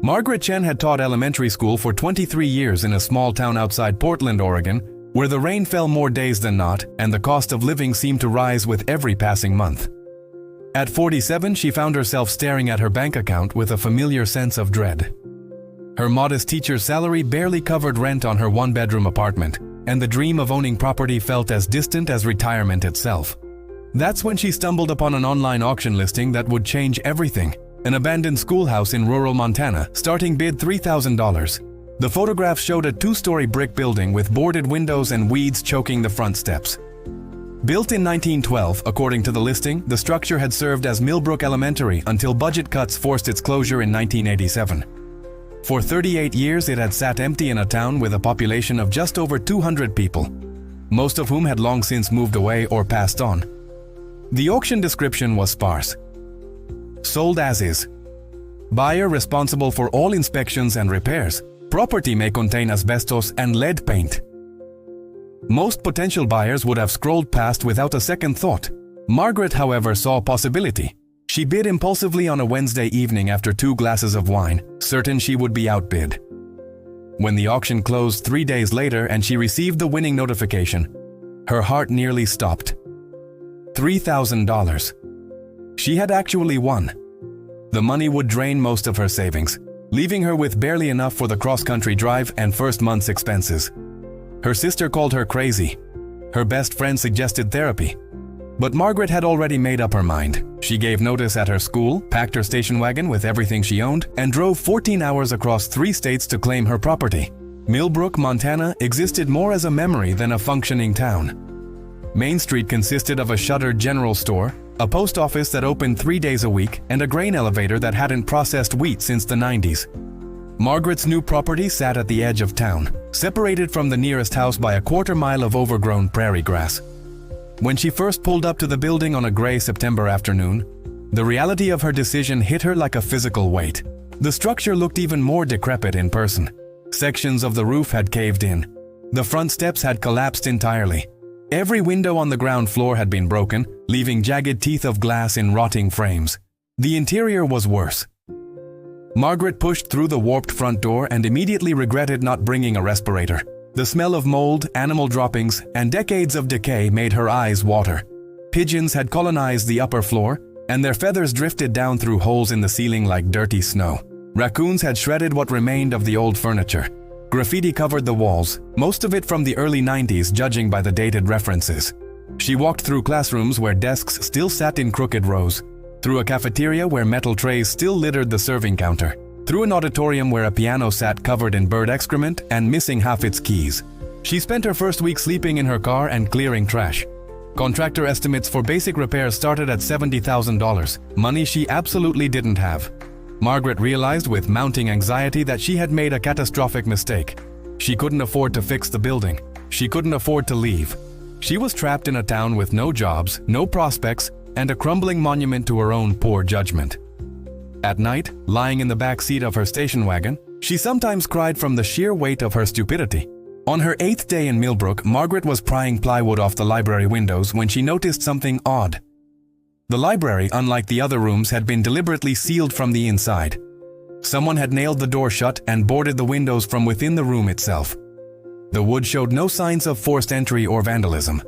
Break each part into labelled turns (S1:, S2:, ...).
S1: Margaret Chen had taught elementary school for 23 years in a small town outside Portland, Oregon, where the rain fell more days than not and the cost of living seemed to rise with every passing month. At 47, she found herself staring at her bank account with a familiar sense of dread. Her modest teacher's salary barely covered rent on her one-bedroom apartment, and the dream of owning property felt as distant as retirement itself. That's when she stumbled upon an online auction listing that would change everything: an abandoned schoolhouse in rural Montana, starting bid $3,000. The photographs showed a two-story brick building with boarded windows and weeds choking the front steps. Built in 1912, according to the listing, the structure had served as Millbrook Elementary until budget cuts forced its closure in 1987. For 38 years, it had sat empty in a town with a population of just over 200 people, most of whom had long since moved away or passed on. The auction description was sparse. Sold as is. Buyer responsible for all inspections and repairs. Property may contain asbestos and lead paint. Most potential buyers would have scrolled past without a second thought. Margaret, however, saw a possibility. She bid impulsively on a Wednesday evening after 2 glasses of wine, certain she would be outbid. When the auction closed 3 days later and she received the winning notification, her heart nearly stopped. $3,000. She had actually won. The money would drain most of her savings, leaving her with barely enough for the cross-country drive and first month's expenses. Her sister called her crazy. Her best friend suggested therapy. But Margaret had already made up her mind. She gave notice at her school, packed her station wagon with everything she owned, and drove 14 hours across 3 states to claim her property. Millbrook, Montana existed more as a memory than a functioning town. Main Street consisted of a shuttered general store, a post office that opened 3 days a week, and a grain elevator that hadn't processed wheat since the 90s. Margaret's new property sat at the edge of town, separated from the nearest house by a quarter-mile of overgrown prairie grass. When she first pulled up to the building on a gray September afternoon, the reality of her decision hit her like a physical weight. The structure looked even more decrepit in person. Sections of the roof had caved in. The front steps had collapsed entirely. Every window on the ground floor had been broken, leaving jagged teeth of glass in rotting frames. The interior was worse. Margaret pushed through the warped front door and immediately regretted not bringing a respirator. The smell of mold, animal droppings, and decades of decay made her eyes water. Pigeons had colonized the upper floor, and their feathers drifted down through holes in the ceiling like dirty snow. Raccoons had shredded what remained of the old furniture. Graffiti covered the walls, most of it from the early 90s judging by the dated references. She walked through classrooms where desks still sat in crooked rows, through a cafeteria where metal trays still littered the serving counter, through an auditorium where a piano sat covered in bird excrement and missing half its keys. She spent her first week sleeping in her car and clearing trash. Contractor estimates for basic repairs started at $70,000, money she absolutely didn't have. Margaret realized with mounting anxiety that she had made a catastrophic mistake. She couldn't afford to fix the building. She couldn't afford to leave. She was trapped in a town with no jobs, no prospects, and a crumbling monument to her own poor judgment. At night, lying in the back seat of her station wagon, she sometimes cried from the sheer weight of her stupidity. On her 8th day in Millbrook, Margaret was prying plywood off the library windows when she noticed something odd. The library, unlike the other rooms, had been deliberately sealed from the inside. Someone had nailed the door shut and boarded the windows from within the room itself. The wood showed no signs of forced entry or vandalism.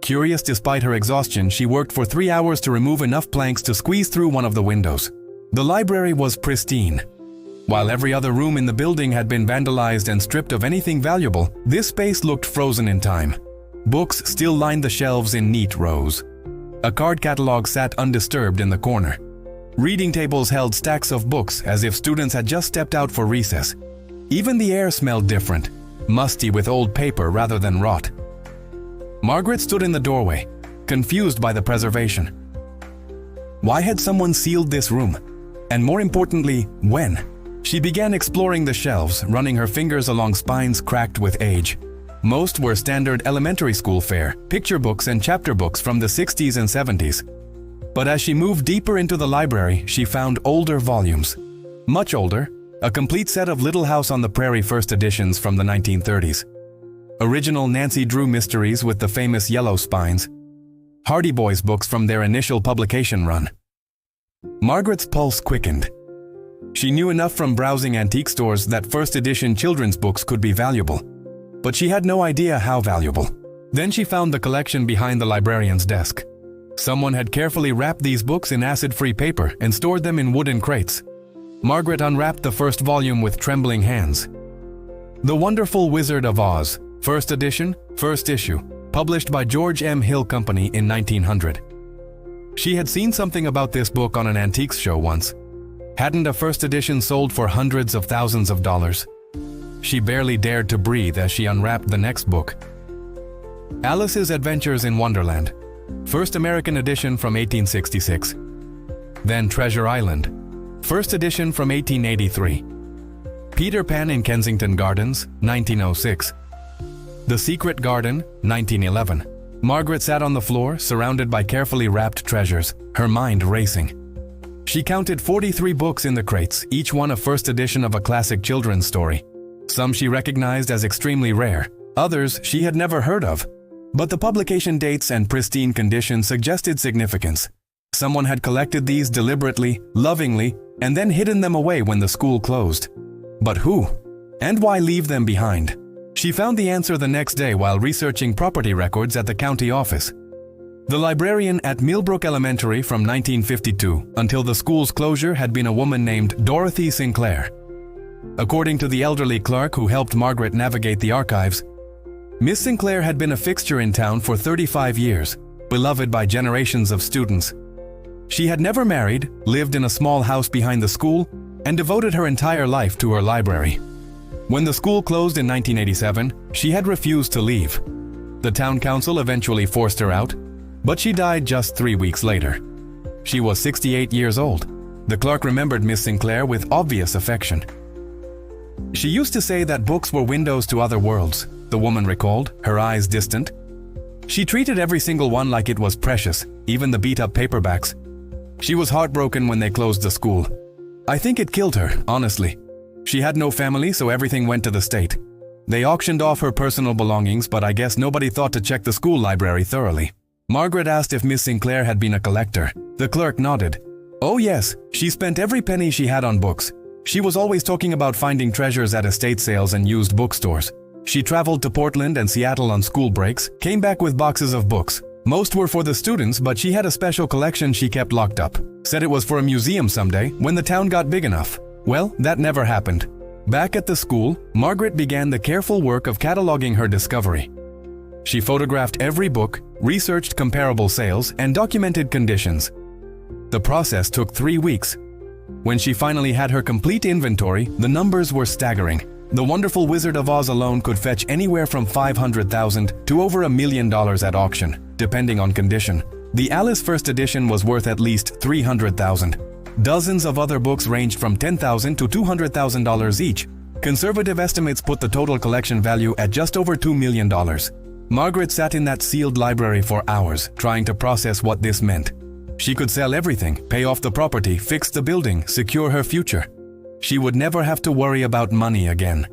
S1: Curious despite her exhaustion, she worked for 3 hours to remove enough planks to squeeze through one of the windows. The library was pristine. While every other room in the building had been vandalized and stripped of anything valuable, this space looked frozen in time. Books still lined the shelves in neat rows. A card catalog sat undisturbed in the corner. Reading tables held stacks of books as if students had just stepped out for recess. Even the air smelled different, musty with old paper rather than rot. Margaret stood in the doorway, confused by the preservation. Why had someone sealed this room? And more importantly, when? She began exploring the shelves, running her fingers along spines cracked with age. Most were standard elementary school fare, picture books and chapter books from the 60s and 70s. But as she moved deeper into the library, she found older volumes. Much older, a complete set of Little House on the Prairie first editions from the 1930s. Original Nancy Drew mysteries with the famous yellow spines. Hardy Boys books from their initial publication run. Margaret's pulse quickened. She knew enough from browsing antique stores that first edition children's books could be valuable, but she had no idea how valuable. Then she found the collection behind the librarian's desk. Someone had carefully wrapped these books in acid-free paper and stored them in wooden crates. Margaret unwrapped the first volume with trembling hands. The Wonderful Wizard of Oz, first edition, first issue, published by George M. Hill Company in 1900. She had seen something about this book on an antiques show once. Hadn't a first edition sold for hundreds of thousands of dollars? She barely dared to breathe as she unwrapped the next book. Alice's Adventures in Wonderland, first American edition from 1866. Then Treasure Island, first edition from 1883. Peter Pan in Kensington Gardens, 1906. The Secret Garden, 1911. Margaret sat on the floor, surrounded by carefully wrapped treasures, her mind racing. She counted 43 books in the crates, each one a first edition of a classic children's story. Some she recognized as extremely rare, others she had never heard of. But the publication dates and pristine condition suggested significance. Someone had collected these deliberately, lovingly, and then hidden them away when the school closed. But who? And why leave them behind? She found the answer the next day while researching property records at the county office. The librarian at Millbrook Elementary from 1952 until the school's closure had been a woman named Dorothy Sinclair. According to the elderly clerk who helped Margaret navigate the archives, Miss Sinclair had been a fixture in town for 35 years, beloved by generations of students. She had never married, lived in a small house behind the school, and devoted her entire life to her library. When the school closed in 1987, she had refused to leave. The town council eventually forced her out, but she died just 3 weeks later. She was 68 years old. The clerk remembered Miss Sinclair with obvious affection. She used to say that books were windows to other worlds, the woman recalled, her eyes distant. She treated every single one like it was precious, even the beat-up paperbacks. She was heartbroken when they closed the school. I think it killed her, honestly. She had no family, so everything went to the state. They auctioned off her personal belongings, but I guess nobody thought to check the school library thoroughly. Margaret asked if Miss Sinclair had been a collector. The clerk nodded. Oh yes, she spent every penny she had on books. She was always talking about finding treasures at estate sales and used bookstores. She traveled to Portland and Seattle on school breaks, came back with boxes of books. Most were for the students, but she had a special collection she kept locked up. Said it was for a museum someday, when the town got big enough. Well, that never happened. Back at the school, Margaret began the careful work of cataloging her discovery. She photographed every book, researched comparable sales, and documented conditions. The process took 3 weeks. When she finally had her complete inventory, the numbers were staggering. The Wonderful Wizard of Oz alone could fetch anywhere from $500,000 to over $1 million at auction, depending on condition. The Alice First Edition was worth at least $300,000. Dozens of other books ranged from $10,000 to $200,000 each. Conservative estimates put the total collection value at just over $2 million. Margaret sat in that sealed library for hours, trying to process what this meant. She could sell everything, pay off the property, fix the building, secure her future. She would never have to worry about money again.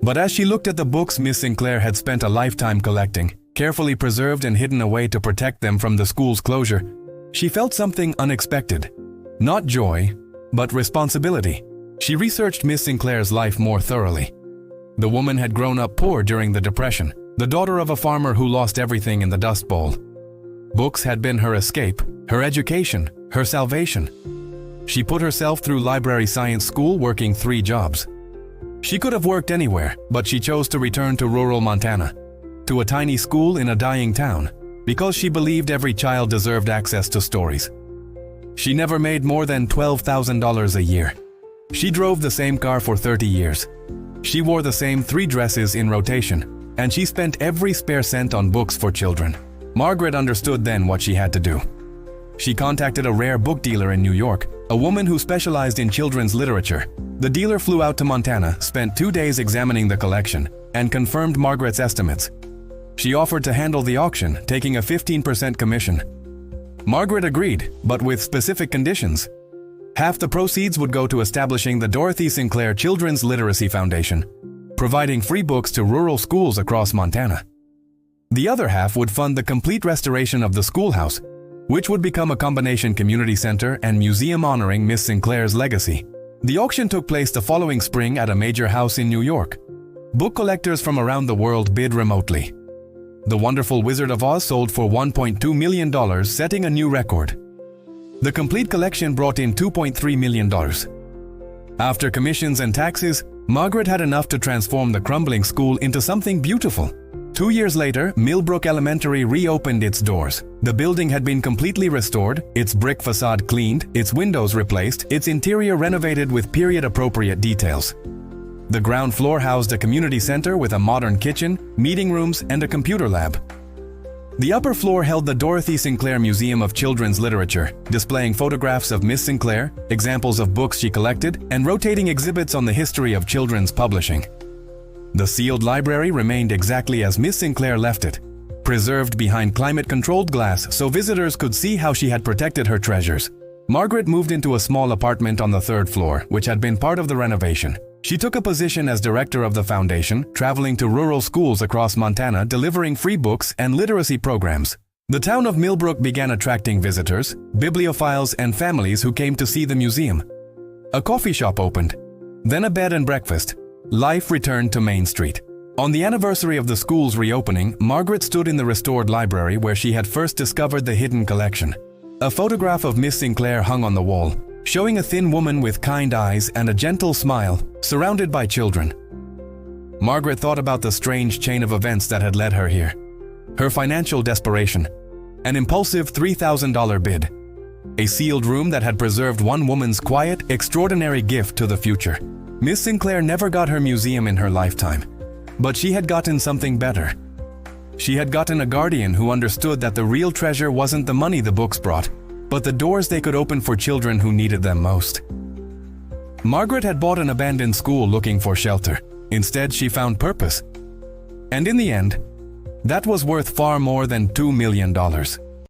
S1: But as she looked at the books Miss Sinclair had spent a lifetime collecting, carefully preserved and hidden away to protect them from the school's closure, she felt something unexpected. Not joy, but responsibility. She researched Miss Sinclair's life more thoroughly. The woman had grown up poor during the Depression, the daughter of a farmer who lost everything in the Dust Bowl. Books had been her escape, her education, her salvation. She put herself through library science school working 3 jobs. She could have worked anywhere, but she chose to return to rural Montana, to a tiny school in a dying town, because she believed every child deserved access to stories. She never made more than $12,000 a year. She drove the same car for 30 years. She wore the same 3 dresses in rotation, and she spent every spare cent on books for children. Margaret understood then what she had to do. She contacted a rare book dealer in New York, a woman who specialized in children's literature. The dealer flew out to Montana, spent 2 days examining the collection, and confirmed Margaret's estimates. She offered to handle the auction, taking a 15% commission. Margaret agreed, but with specific conditions. Half the proceeds would go to establishing the Dorothy Sinclair Children's Literacy Foundation, providing free books to rural schools across Montana. The other half would fund the complete restoration of the schoolhouse, which would become a combination community center and museum honoring Miss Sinclair's legacy. The auction took place the following spring at a major house in New York. Book collectors from around the world bid remotely. The Wonderful Wizard of Oz sold for $1.2 million, setting a new record. The complete collection brought in $2.3 million. After commissions and taxes, Margaret had enough to transform the crumbling school into something beautiful. 2 years later, Millbrook Elementary reopened its doors. The building had been completely restored, its brick facade cleaned, its windows replaced, its interior renovated with period-appropriate details. The ground floor housed a community center with a modern kitchen, meeting rooms, and a computer lab. The upper floor held the Dorothy Sinclair Museum of Children's Literature, displaying photographs of Miss Sinclair, examples of books she collected, and rotating exhibits on the history of children's publishing. The sealed library remained exactly as Miss Sinclair left it, preserved behind climate-controlled glass so visitors could see how she had protected her treasures. Margaret moved into a small apartment on the 3rd floor, which had been part of the renovation. She took a position as director of the foundation, traveling to rural schools across Montana delivering free books and literacy programs. The town of Millbrook began attracting visitors, bibliophiles, and families who came to see the museum. A coffee shop opened, then a bed and breakfast. Life returned to Main Street. On the anniversary of the school's reopening, Margaret stood in the restored library where she had first discovered the hidden collection. A photograph of Miss Sinclair hung on the wall, showing a thin woman with kind eyes and a gentle smile, surrounded by children. Margaret thought about the strange chain of events that had led her here. Her financial desperation, an impulsive $3,000 bid, a sealed room that had preserved one woman's quiet, extraordinary gift to the future. Miss Sinclair never got her museum in her lifetime, but she had gotten something better. She had gotten a guardian who understood that the real treasure wasn't the money the books brought, but the doors they could open for children who needed them most. Margaret had bought an abandoned school looking for shelter. Instead, she found purpose. And in the end, that was worth far more than $2 million.